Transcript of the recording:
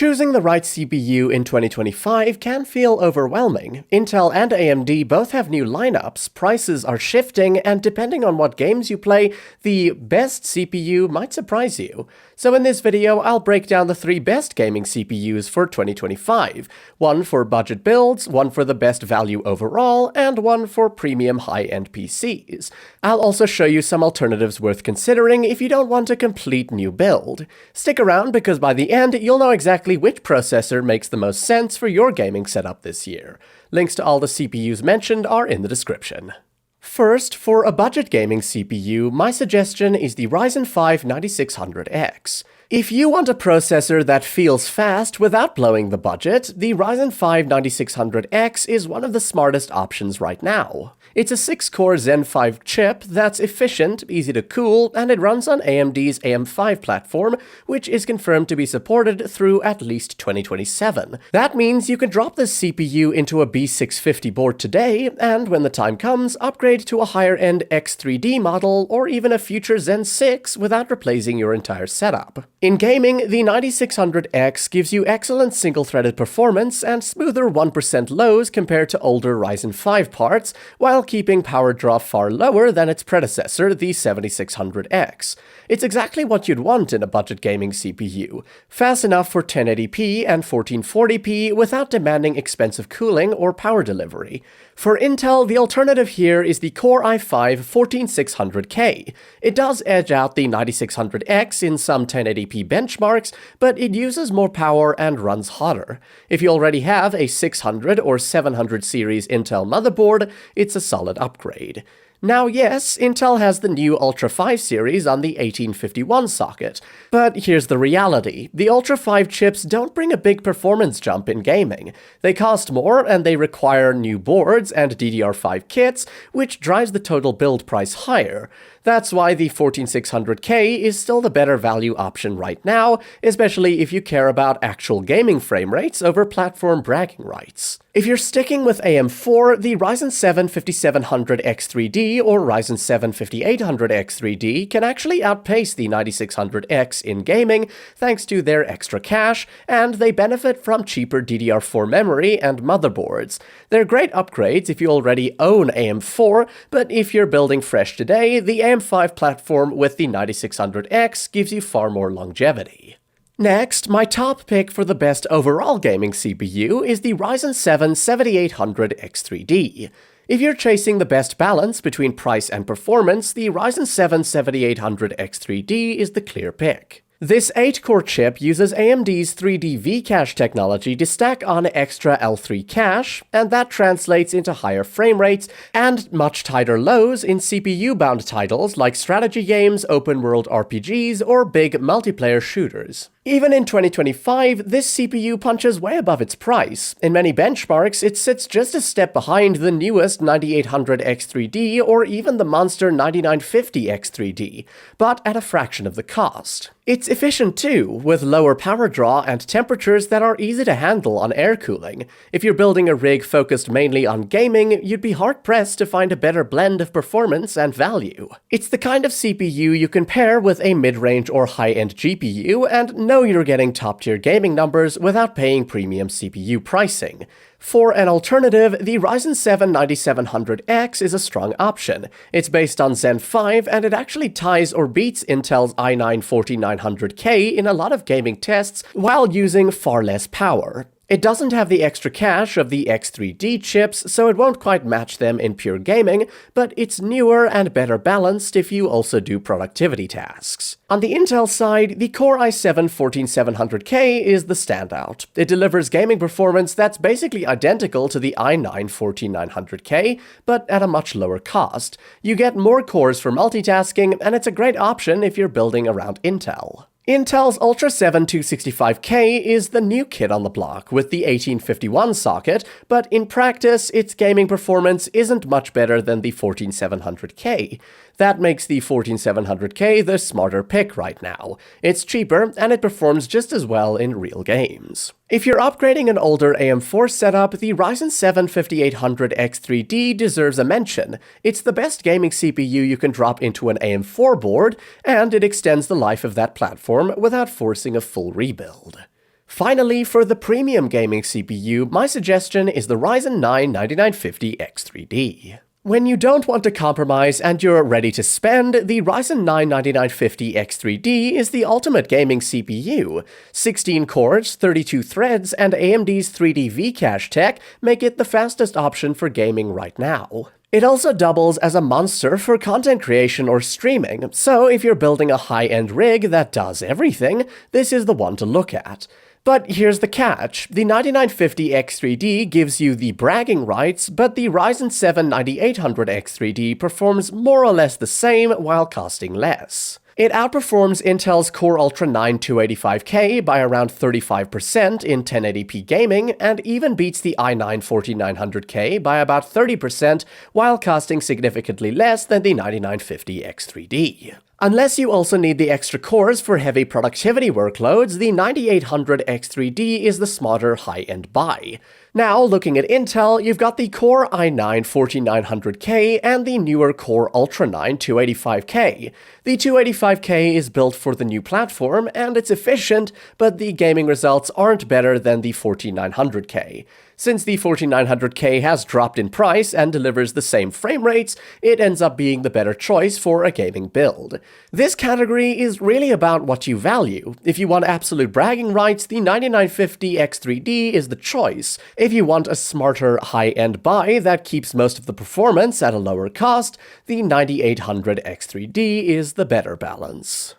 Choosing the right CPU in 2025 can feel overwhelming. Intel and AMD both have new lineups, prices are shifting, and depending on what games you play, the best CPU might surprise you. So in this video, I'll break down the 3 best gaming CPUs for 2025. One for budget builds, one for the best value overall, and one for premium high-end PCs. I'll also show you some alternatives worth considering if you don't want a complete new build. Stick around because by the end, you'll know exactly which processor makes the most sense for your gaming setup this year. Links to all the CPUs mentioned are in the description. First, for a budget gaming CPU, my suggestion is the Ryzen 5 9600X. If you want a processor that feels fast without blowing the budget, the Ryzen 5 9600X is one of the smartest options right now. It's a 6-core Zen 5 chip that's efficient, easy to cool, and it runs on AMD's AM5 platform, which is confirmed to be supported through at least 2027. That means you can drop this CPU into a B650 board today, and when the time comes, upgrade to a higher-end X3D model or even a future Zen 6 without replacing your entire setup. In gaming, the 9600X gives you excellent single-threaded performance and smoother 1% lows compared to older Ryzen 5 parts, while keeping power draw far lower than its predecessor, the 7600X. It's exactly what you'd want in a budget gaming CPU. Fast enough for 1080p and 1440p without demanding expensive cooling or power delivery. For Intel, the alternative here is the Core i5-14600K. It does edge out the 9600X in some 1080p benchmarks, but it uses more power and runs hotter. If you already have a 600 or 700 series Intel motherboard, it's a solid upgrade. Now yes, Intel has the new Ultra 5 series on the 1851 socket, but here's the reality. The Ultra 5 chips don't bring a big performance jump in gaming. They cost more and they require new boards and DDR5 kits, which drives the total build price higher. That's why the 14600K is still the better value option right now, especially if you care about actual gaming frame rates over platform bragging rights. If you're sticking with AM4, the Ryzen 7 5700X3D or Ryzen 7 5800X3D can actually outpace the 9600X in gaming thanks to their extra cache, and they benefit from cheaper DDR4 memory and motherboards. They're great upgrades if you already own AM4, but if you're building fresh today, the AM5 platform with the 9600X gives you far more longevity. Next, my top pick for the best overall gaming CPU is the Ryzen 7 7800X3D. If you're chasing the best balance between price and performance, the Ryzen 7 7800X3D is the clear pick. This 8-core chip uses AMD's 3D V-cache technology to stack on extra L3 cache, and that translates into higher frame rates and much tighter lows in CPU-bound titles like strategy games, open-world RPGs, or big multiplayer shooters. Even in 2025, this CPU punches way above its price. In many benchmarks, it sits just a step behind the newest 9800X3D or even the monster 9950X3D, but at a fraction of the cost. It's efficient too, with lower power draw and temperatures that are easy to handle on air cooling. If you're building a rig focused mainly on gaming, you'd be hard-pressed to find a better blend of performance and value. It's the kind of CPU you can pair with a mid-range or high-end GPU and know you're getting top-tier gaming numbers without paying premium CPU pricing. For an alternative, the Ryzen 7 9700X is a strong option. It's based on Zen 5, and it actually ties or beats Intel's i9-14900K in a lot of gaming tests while using far less power. It doesn't have the extra cache of the X3D chips, so it won't quite match them in pure gaming, but it's newer and better balanced if you also do productivity tasks. On the Intel side, the Core i7-14700K is the standout. It delivers gaming performance that's basically identical to the i9-14900K, but at a much lower cost. You get more cores for multitasking, and it's a great option if you're building around Intel. Intel's Ultra 7 265K is the new kid on the block with the 1851 socket, but in practice, its gaming performance isn't much better than the 14700K. That makes the 14700K the smarter pick right now. It's cheaper, and it performs just as well in real games. If you're upgrading an older AM4 setup, the Ryzen 7 5800X3D deserves a mention. It's the best gaming CPU you can drop into an AM4 board, and it extends the life of that platform without forcing a full rebuild. Finally, for the premium gaming CPU, my suggestion is the Ryzen 9 9950X3D. When you don't want to compromise and you're ready to spend, the Ryzen 9 9950X3D is the ultimate gaming CPU. 16 cores, 32 threads, and AMD's 3D V-Cache tech make it the fastest option for gaming right now. It also doubles as a monster for content creation or streaming, so if you're building a high-end rig that does everything, this is the one to look at. But here's the catch. The 9950X3D gives you the bragging rights, but the Ryzen 7 9800X3D performs more or less the same while costing less. It outperforms Intel's Core Ultra 9 285K by around 35% in 1080p gaming, and even beats the i9 4900K by about 30% while costing significantly less than the 9950X3D. Unless you also need the extra cores for heavy productivity workloads, the 9800X3D is the smarter high-end buy. Now, looking at Intel, you've got the Core i9 4900K and the newer Core Ultra 9 285K. The 285K is built for the new platform, and it's efficient, but the gaming results aren't better than the 4900K. Since the 4900K has dropped in price and delivers the same frame rates, it ends up being the better choice for a gaming build. This category is really about what you value. If you want absolute bragging rights, the 9950X3D is the choice. If you want a smarter, high-end buy that keeps most of the performance at a lower cost, the 9800X3D is the better balance.